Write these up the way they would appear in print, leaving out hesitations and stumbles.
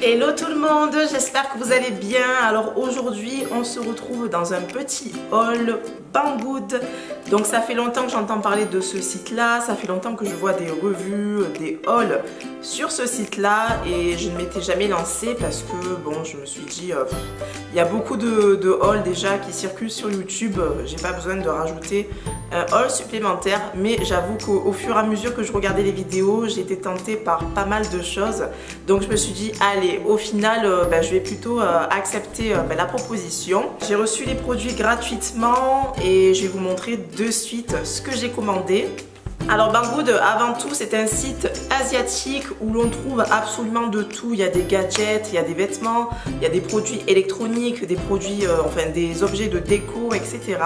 Hello tout le monde, j'espère que vous allez bien. Alors aujourd'hui on se retrouve dans un petit haul Banggood. Donc ça fait longtemps que j'entends parler de ce site là, ça fait longtemps que je vois des revues, des hauls sur ce site là et je ne m'étais jamais lancée parce que bon, je me suis dit il y a beaucoup de hauls déjà qui circulent sur YouTube, j'ai pas besoin de rajouter un haul supplémentaire, mais j'avoue qu'au fur et à mesure que je regardais les vidéos, j'ai été tentée par pas mal de choses. Donc je me suis dit allez, au final je vais plutôt accepter la proposition. J'ai reçu les produits gratuitement et je vais vous montrer de suite ce que j'ai commandé. Alors Banggood, avant tout, c'est un site asiatique où l'on trouve absolument de tout. Il y a des gadgets, il y a des vêtements, il y a des produits électroniques, des produits, enfin des objets de déco, etc.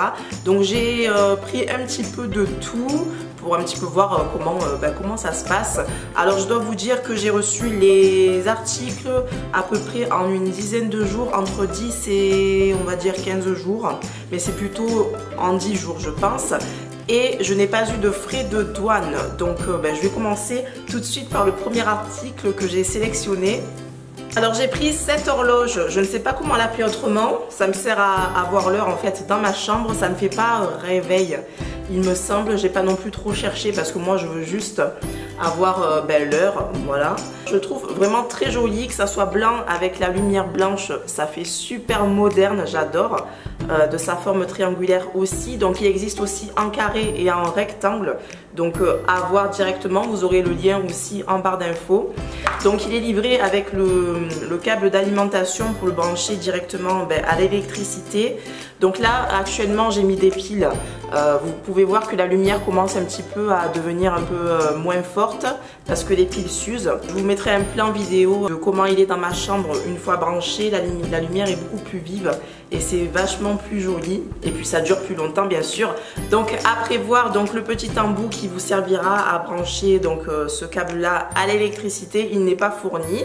Donc j'ai pris un petit peu de tout pour un petit peu voir comment ça se passe. Alors je dois vous dire que j'ai reçu les articles à peu près en une dizaine de jours, entre 10 et on va dire 15 jours, mais c'est plutôt en 10 jours je pense. Et je n'ai pas eu de frais de douane. Donc je vais commencer tout de suite par le premier article que j'ai sélectionné. Alors j'ai pris cette horloge, je ne sais pas comment l'appeler autrement, ça me sert à voir l'heure en fait dans ma chambre, ça ne fait pas réveil. Il me semble, j'ai pas non plus trop cherché parce que moi je veux juste avoir l'heure, voilà. Je trouve vraiment très joli, que ça soit blanc avec la lumière blanche, ça fait super moderne, j'adore. De sa forme triangulaire aussi, donc il existe aussi en carré et en rectangle, donc à voir directement, vous aurez le lien aussi en barre d'infos. Donc il est livré avec le câble d'alimentation pour le brancher directement à l'électricité. Donc là actuellement j'ai mis des piles, vous pouvez voir que la lumière commence un petit peu à devenir un peu moins forte parce que les piles s'usent. Je vous mettrai un plan vidéo de comment il est dans ma chambre une fois branché, la lumière est beaucoup plus vive et c'est vachement plus joli et puis ça dure plus longtemps bien sûr. Donc à prévoir, donc le petit embout qui vous servira à brancher donc ce câble là à l'électricité, il n'est pas fourni.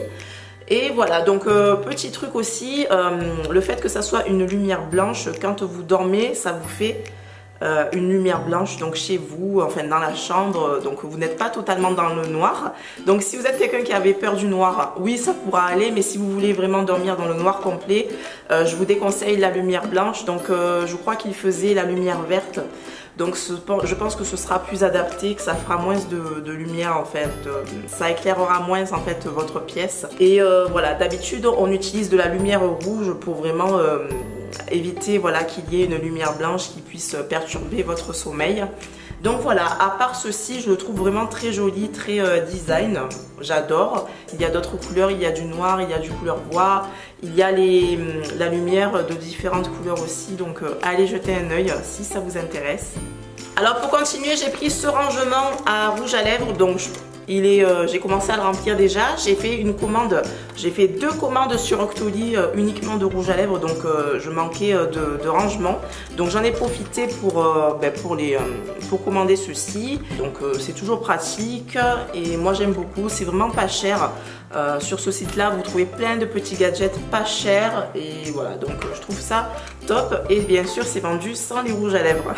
Et voilà, donc petit truc aussi, le fait que ça soit une lumière blanche, quand vous dormez, ça vous fait une lumière blanche donc chez vous, enfin dans la chambre, donc vous n'êtes pas totalement dans le noir. Donc si vous êtes quelqu'un qui avait peur du noir, oui ça pourra aller, mais si vous voulez vraiment dormir dans le noir complet, je vous déconseille la lumière blanche. Donc je crois qu'il faisait la lumière verte. Donc je pense que ce sera plus adapté, que ça fera moins de lumière en fait, ça éclairera moins en fait votre pièce. Et voilà, d'habitude on utilise de la lumière rouge pour vraiment éviter voilà, qu'il y ait une lumière blanche qui puisse perturber votre sommeil. Donc voilà, à part ceci, je le trouve vraiment très joli, très design, j'adore. Il y a d'autres couleurs, il y a du noir, il y a du couleur bois, il y a la lumière de différentes couleurs aussi, donc allez jeter un œil si ça vous intéresse. Alors pour continuer, j'ai pris ce rangement à rouge à lèvres, donc j'ai commencé à le remplir déjà. J'ai fait une commande, j'ai fait 2 commandes sur Octoly uniquement de rouge à lèvres, donc je manquais de rangement. Donc j'en ai profité pour commander ceci. Donc c'est toujours pratique et moi j'aime beaucoup, c'est vraiment pas cher. Sur ce site là vous trouvez plein de petits gadgets pas chers et voilà, donc je trouve ça top. Et bien sûr c'est vendu sans les rouges à lèvres.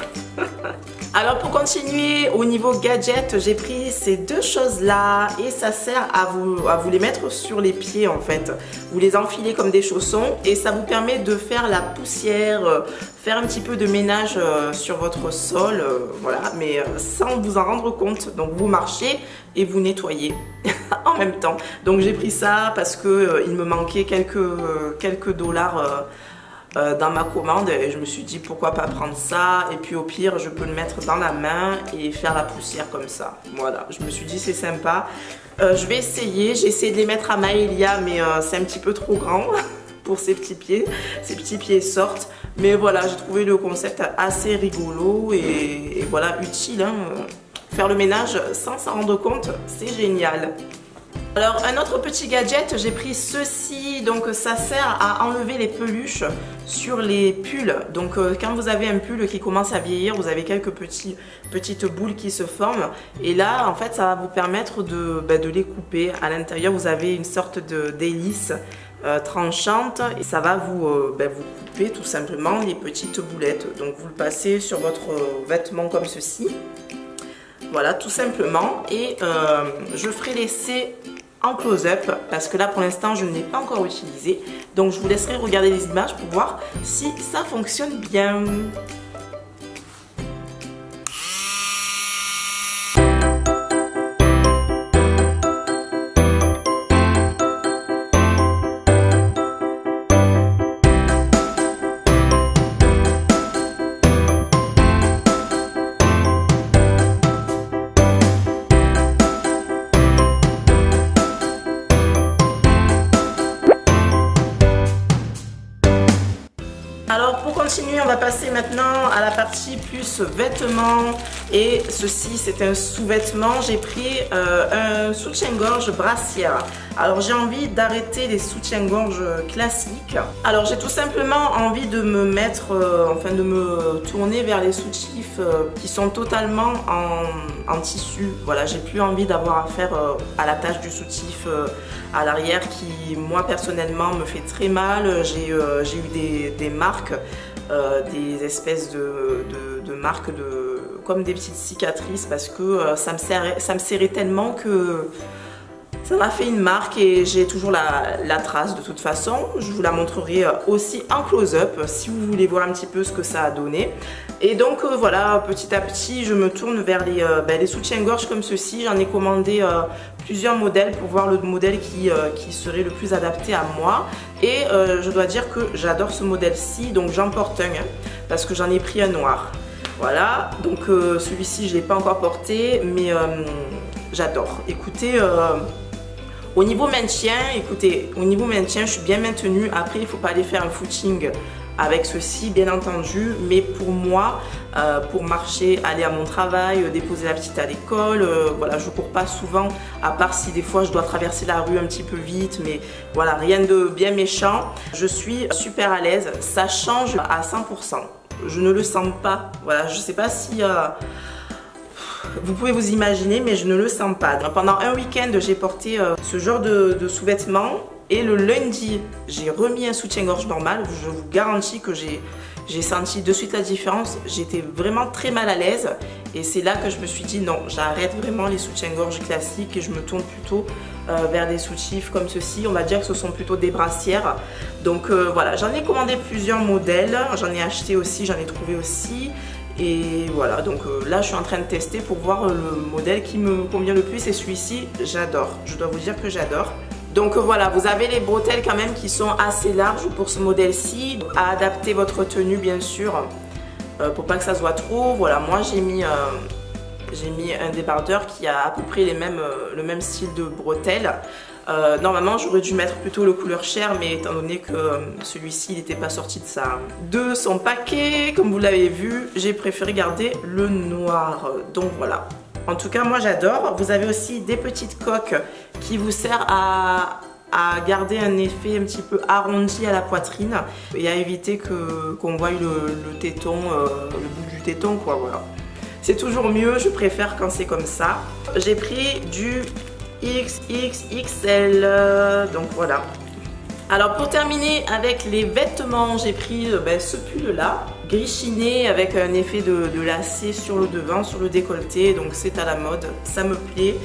Alors pour continuer au niveau gadget, j'ai pris ces 2 choses là et ça sert à vous les mettre sur les pieds en fait. Vous les enfilez comme des chaussons et ça vous permet de faire la poussière, faire un petit peu de ménage sur votre sol, voilà, mais sans vous en rendre compte. Donc vous marchez et vous nettoyez en même temps. Donc j'ai pris ça parce que il me manquait quelques dollars dans ma commande et je me suis dit pourquoi pas prendre ça et puis au pire je peux le mettre dans la main et faire la poussière comme ça. Voilà, je me suis dit c'est sympa. Je vais essayer, j'ai essayé de les mettre à Maëlia mais c'est un petit peu trop grand pour ses petits pieds sortent, mais voilà, j'ai trouvé le concept assez rigolo et voilà, utile hein. Faire le ménage sans s'en rendre compte, c'est génial. Alors un autre petit gadget, j'ai pris ceci, donc ça sert à enlever les peluches sur les pulls. Donc quand vous avez un pull qui commence à vieillir, vous avez quelques petites boules qui se forment et là en fait ça va vous permettre de les couper. À l'intérieur vous avez une sorte d'hélice tranchante et ça va vous couper tout simplement les petites boulettes. Donc vous le passez sur votre vêtement comme ceci. Voilà, tout simplement. Et je ferai laisser en close-up parce que là pour l'instant je ne l'ai pas encore utilisé. Donc je vous laisserai regarder les images pour voir si ça fonctionne bien. Alors pour continuer, on va passer maintenant à la partie plus vêtements et ceci c'est un sous-vêtement. J'ai pris un soutien-gorge brassière. Alors j'ai envie d'arrêter les soutiens-gorge classiques. Alors j'ai tout simplement envie de me mettre, enfin de me tourner vers les soutifs qui sont totalement en tissu. Voilà, j'ai plus envie d'avoir affaire à la tache du soutif à l'arrière qui moi personnellement me fait très mal. J'ai eu des marques, des espèces de marques comme des petites cicatrices parce que ça me serrait tellement que ça m'a fait une marque et j'ai toujours la trace de toute façon. Je vous la montrerai aussi en close-up si vous voulez voir un petit peu ce que ça a donné. Et donc voilà, petit à petit je me tourne vers les soutiens-gorge comme ceci. J'en ai commandé plusieurs modèles pour voir le modèle qui serait le plus adapté à moi. Et je dois dire que j'adore ce modèle-ci, donc j'en porte un parce que j'en ai pris un noir. Voilà, donc celui-ci je ne l'ai pas encore porté mais j'adore. Écoutez, au niveau maintien, je suis bien maintenue. Après, il ne faut pas aller faire un footing avec ceci, bien entendu. Mais pour moi, pour marcher, aller à mon travail, déposer la petite à l'école, voilà, je ne cours pas souvent, à part si des fois je dois traverser la rue un petit peu vite. Mais voilà, rien de bien méchant. Je suis super à l'aise. Ça change à 100%. Je ne le sens pas. Voilà, je ne sais pas si... vous pouvez vous imaginer, mais je ne le sens pas. Pendant un week-end, j'ai porté ce genre de sous-vêtements et le lundi, j'ai remis un soutien-gorge normal. Je vous garantis que j'ai senti de suite la différence. J'étais vraiment très mal à l'aise et c'est là que je me suis dit non, j'arrête vraiment les soutiens-gorge classiques et je me tourne plutôt vers des soutifs comme ceci. On va dire que ce sont plutôt des brassières. Donc voilà, j'en ai commandé plusieurs modèles. J'en ai acheté aussi, j'en ai trouvé aussi. Et voilà, donc là je suis en train de tester pour voir le modèle qui me convient le plus et celui-ci j'adore, je dois vous dire que j'adore. Donc voilà, vous avez les bretelles quand même qui sont assez larges pour ce modèle-ci, à adapter votre tenue bien sûr, pour pas que ça se voit trop. Voilà, moi j'ai mis un débardeur qui a à peu près le même style de bretelles. Normalement j'aurais dû mettre plutôt le couleur chair, mais étant donné que celui-ci n'était pas sorti de son paquet comme vous l'avez vu, j'ai préféré garder le noir. Donc voilà, en tout cas moi j'adore. Vous avez aussi des petites coques qui vous servent à garder un effet un petit peu arrondi à la poitrine et à éviter qu'on voie le téton, le bout du téton quoi. Voilà, c'est toujours mieux, je préfère quand c'est comme ça. J'ai pris du XXXL, donc voilà. Alors pour terminer avec les vêtements, j'ai pris ce pull là, gris chiné avec un effet de lacet sur le devant, sur le décolleté, donc c'est à la mode, ça me plaît.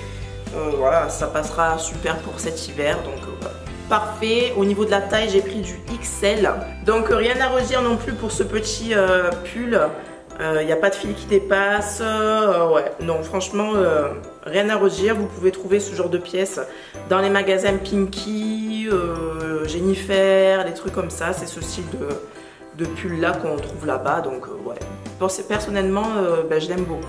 Voilà, ça passera super pour cet hiver, donc voilà. Parfait. Au niveau de la taille, j'ai pris du XL, donc rien à redire non plus pour ce petit pull. Il n'y a pas de fil qui dépasse, ouais, non franchement rien à redire. Vous pouvez trouver ce genre de pièces dans les magasins Pinky, Jennifer, des trucs comme ça. C'est ce style de pull là qu'on trouve là-bas, donc ouais. Personnellement, je l'aime beaucoup.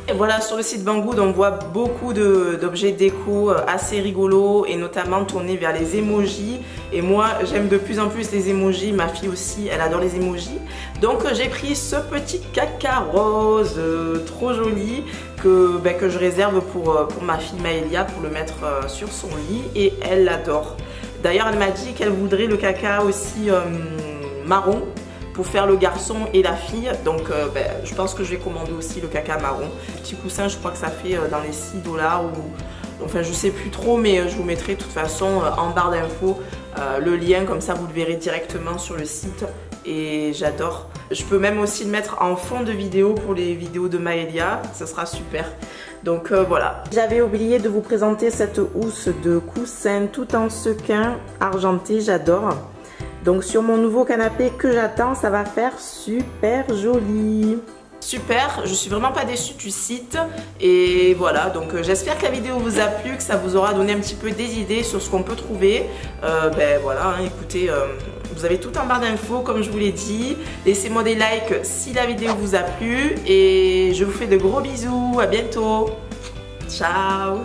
Et voilà, sur le site Banggood, on voit beaucoup d'objets déco assez rigolos et notamment tournés vers les emojis. Et moi, j'aime de plus en plus les emojis. Ma fille aussi, elle adore les emojis. Donc, j'ai pris ce petit caca rose trop joli que je réserve pour ma fille Maëlia pour le mettre sur son lit et elle l'adore. D'ailleurs, elle m'a dit qu'elle voudrait le caca aussi marron pour faire le garçon et la fille, donc je pense que je vais commander aussi le caca marron. Petit coussin, je crois que ça fait dans les 6 $ ou enfin je sais plus trop, mais je vous mettrai de toute façon en barre d'infos le lien, comme ça vous le verrez directement sur le site et j'adore. Je peux même aussi le mettre en fond de vidéo pour les vidéos de Maëlia, ça sera super. Donc voilà. J'avais oublié de vous présenter cette housse de coussin tout en sequin argenté, j'adore. Donc sur mon nouveau canapé que j'attends, ça va faire super joli. Super, je suis vraiment pas déçue du site et voilà, donc j'espère que la vidéo vous a plu, que ça vous aura donné un petit peu des idées sur ce qu'on peut trouver. Ben voilà, hein, écoutez, vous avez tout en barre d'infos comme je vous l'ai dit. Laissez-moi des likes si la vidéo vous a plu et je vous fais de gros bisous, à bientôt. Ciao.